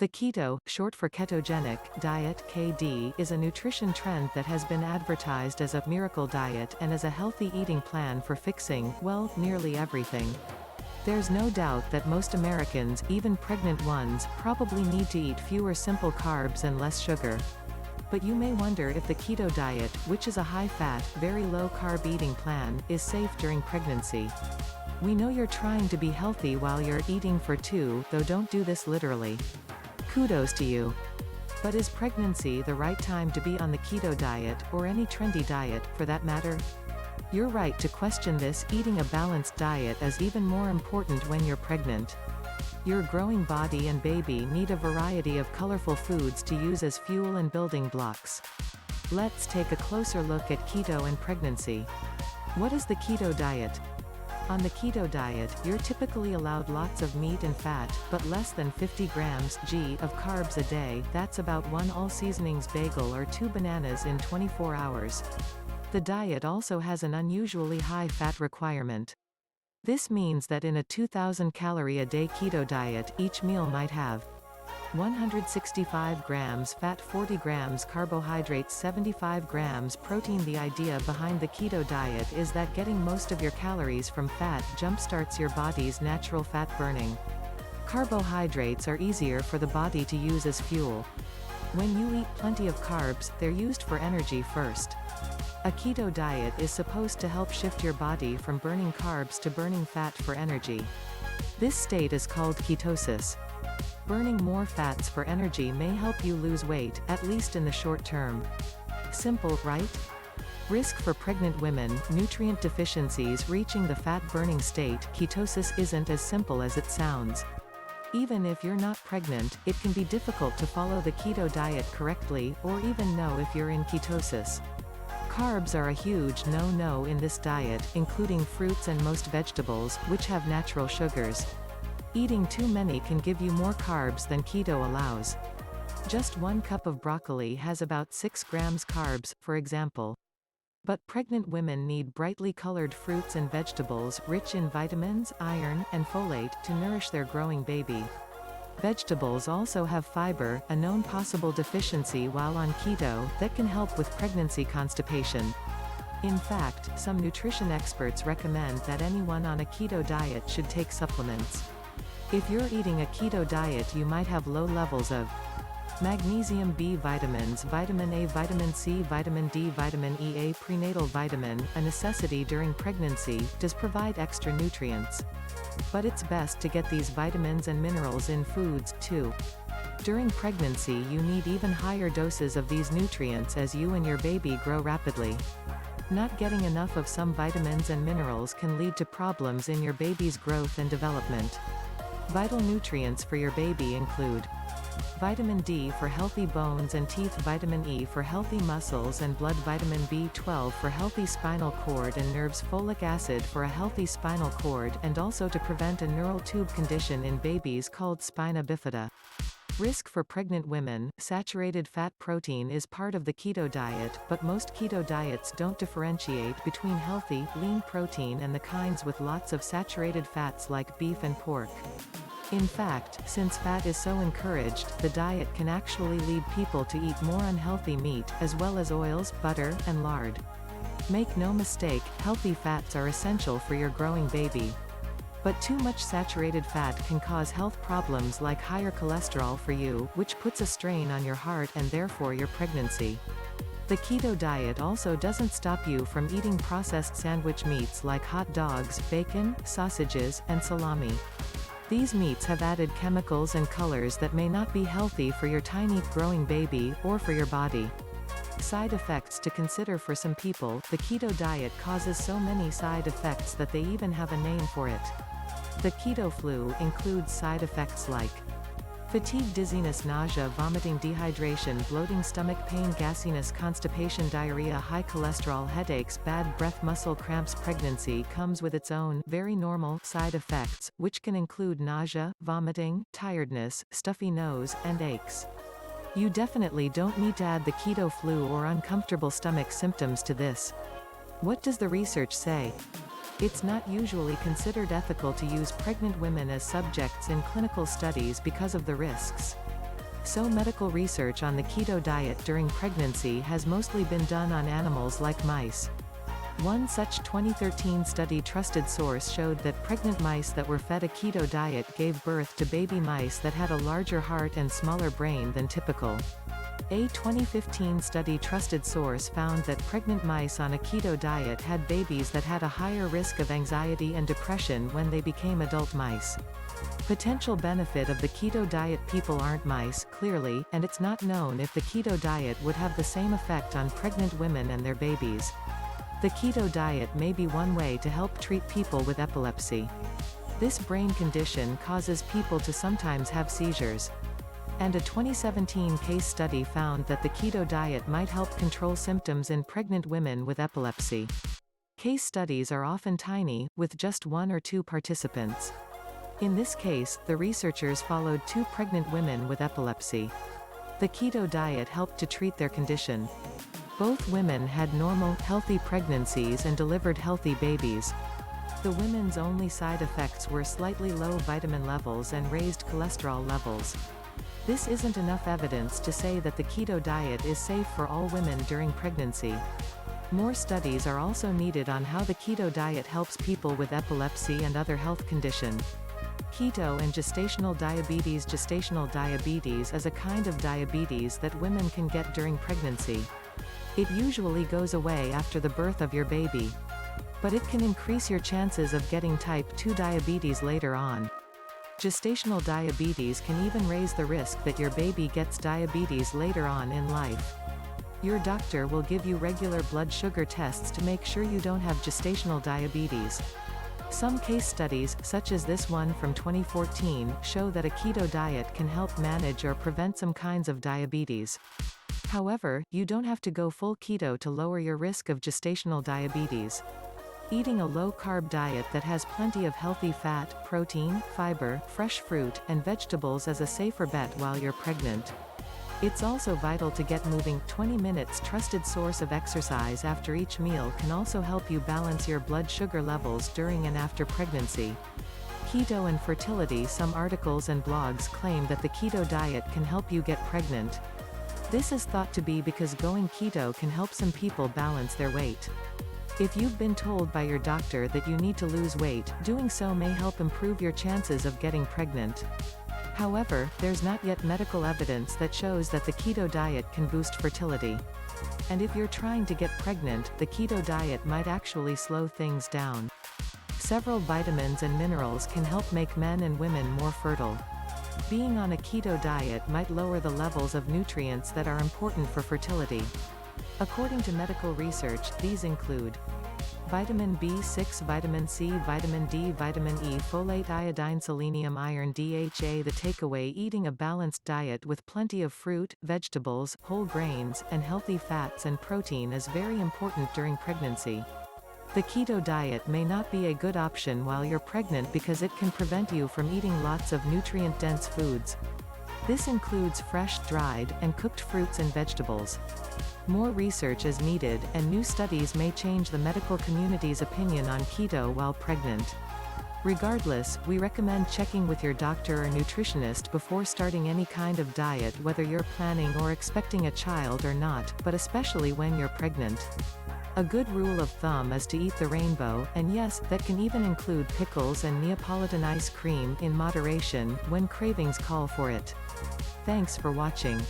The keto, short for ketogenic, diet (KD) is a nutrition trend that has been advertised as a miracle diet and as a healthy eating plan for fixing, well, nearly everything. There's no doubt that most Americans, even pregnant ones, probably need to eat fewer simple carbs and less sugar. But you may wonder if the keto diet, which is a high-fat, very low-carb eating plan, is safe during pregnancy. We know you're trying to be healthy while you're eating for two, though don't do this literally. Kudos to you. But is pregnancy the right time to be on the keto diet, or any trendy diet, for that matter? You're right to question this. Eating a balanced diet is even more important when you're pregnant. Your growing body and baby need a variety of colorful foods to use as fuel and building blocks. Let's take a closer look at keto and pregnancy. What is the keto diet? On the keto diet, you're typically allowed lots of meat and fat, but less than 50 grams of carbs a day. That's about one all-seasonings bagel or 2 bananas in 24 hours. The diet also has an unusually high fat requirement. This means that in a 2,000 calorie a day keto diet, each meal might have 165 grams fat, 40 grams carbohydrates, 75 grams protein. The idea behind the keto diet is that getting most of your calories from fat jumpstarts your body's natural fat burning. Carbohydrates are easier for the body to use as fuel. When you eat plenty of carbs, they're used for energy first. A keto diet is supposed to help shift your body from burning carbs to burning fat for energy. This state is called ketosis. Burning more fats for energy may help you lose weight, at least in the short term. Simple, right? Risk for pregnant women, nutrient deficiencies. Reaching the fat-burning state, ketosis isn't as simple as it sounds. Even if you're not pregnant, it can be difficult to follow the keto diet correctly, or even know if you're in ketosis. Carbs are a huge no-no in this diet, including fruits and most vegetables, which have natural sugars. Eating too many can give you more carbs than keto allows. Just 1 cup of broccoli has about 6 grams carbs, for example. But pregnant women need brightly colored fruits and vegetables, rich in vitamins, iron, and folate, to nourish their growing baby. Vegetables also have fiber, a known possible deficiency while on keto, that can help with pregnancy constipation. In fact, some nutrition experts recommend that anyone on a keto diet should take supplements. If you're eating a keto diet, you might have low levels of magnesium, B vitamins, vitamin A, vitamin C, vitamin D, vitamin E. A prenatal vitamin, a necessity during pregnancy, does provide extra nutrients. But it's best to get these vitamins and minerals in foods, too. During pregnancy, you need even higher doses of these nutrients as you and your baby grow rapidly. Not getting enough of some vitamins and minerals can lead to problems in your baby's growth and development. Vital nutrients for your baby include vitamin D for healthy bones and teeth, vitamin E for healthy muscles and blood, vitamin B12 for healthy spinal cord and nerves, folic acid for a healthy spinal cord and also to prevent a neural tube condition in babies called spina bifida. Risk for pregnant women. Saturated fat protein is part of the keto diet, but most keto diets don't differentiate between healthy, lean protein and the kinds with lots of saturated fats like beef and pork. In fact, since fat is so encouraged, the diet can actually lead people to eat more unhealthy meat, as well as oils, butter, and lard. Make no mistake, healthy fats are essential for your growing baby. But too much saturated fat can cause health problems like higher cholesterol for you, which puts a strain on your heart and therefore your pregnancy. The keto diet also doesn't stop you from eating processed sandwich meats like hot dogs, bacon, sausages, and salami. These meats have added chemicals and colors that may not be healthy for your tiny, growing baby, or for your body. Side effects to consider for some people. The keto diet causes so many side effects that they even have a name for it. The keto flu includes side effects like fatigue, dizziness, nausea, vomiting, dehydration, bloating, stomach pain, gassiness, constipation, diarrhea, high cholesterol, headaches, bad breath, muscle cramps. Pregnancy comes with its own, very normal, side effects, which can include nausea, vomiting, tiredness, stuffy nose, and aches. You definitely don't need to add the keto flu or uncomfortable stomach symptoms to this. What does the research say? It's not usually considered ethical to use pregnant women as subjects in clinical studies because of the risks. So medical research on the keto diet during pregnancy has mostly been done on animals like mice. One such 2013 study trusted source showed that pregnant mice that were fed a keto diet gave birth to baby mice that had a larger heart and smaller brain than typical. A 2015 study trusted source found that pregnant mice on a keto diet had babies that had a higher risk of anxiety and depression when they became adult mice. Potential benefit of the keto diet. People aren't mice, clearly, and it's not known if the keto diet would have the same effect on pregnant women and their babies. The keto diet may be one way to help treat people with epilepsy. This brain condition causes people to sometimes have seizures. And a 2017 case study found that the keto diet might help control symptoms in pregnant women with epilepsy. Case studies are often tiny, with just 1 or 2 participants. In this case, the researchers followed 2 pregnant women with epilepsy. The keto diet helped to treat their condition. Both women had normal, healthy pregnancies and delivered healthy babies. The women's only side effects were slightly low vitamin levels and raised cholesterol levels. This isn't enough evidence to say that the keto diet is safe for all women during pregnancy. More studies are also needed on how the keto diet helps people with epilepsy and other health conditions. Keto and gestational diabetes. Gestational diabetes is a kind of diabetes that women can get during pregnancy. It usually goes away after the birth of your baby. But it can increase your chances of getting type 2 diabetes later on. Gestational diabetes can even raise the risk that your baby gets diabetes later on in life. Your doctor will give you regular blood sugar tests to make sure you don't have gestational diabetes. Some case studies, such as this one from 2014, show that a keto diet can help manage or prevent some kinds of diabetes. However, you don't have to go full keto to lower your risk of gestational diabetes. Eating a low-carb diet that has plenty of healthy fat, protein, fiber, fresh fruit, and vegetables is a safer bet while you're pregnant. It's also vital to get moving. 20 minutes. Trusted source of exercise after each meal can also help you balance your blood sugar levels during and after pregnancy. Keto and fertility. Some articles and blogs claim that the keto diet can help you get pregnant. This is thought to be because going keto can help some people balance their weight. If you've been told by your doctor that you need to lose weight, doing so may help improve your chances of getting pregnant. However, there's not yet medical evidence that shows that the keto diet can boost fertility. And if you're trying to get pregnant, the keto diet might actually slow things down. Several vitamins and minerals can help make men and women more fertile. Being on a keto diet might lower the levels of nutrients that are important for fertility. According to medical research, these include vitamin B6, vitamin C, vitamin D, vitamin E, folate, iodine, selenium, iron, DHA. The takeaway: eating a balanced diet with plenty of fruit, vegetables, whole grains, and healthy fats and protein is very important during pregnancy. The keto diet may not be a good option while you're pregnant because it can prevent you from eating lots of nutrient-dense foods. This includes fresh, dried, and cooked fruits and vegetables. More research is needed, and new studies may change the medical community's opinion on keto while pregnant. Regardless, we recommend checking with your doctor or nutritionist before starting any kind of diet, whether you're planning or expecting a child or not, but especially when you're pregnant. A good rule of thumb is to eat the rainbow, and yes, that can even include pickles and Neapolitan ice cream, in moderation, when cravings call for it. Thanks for watching.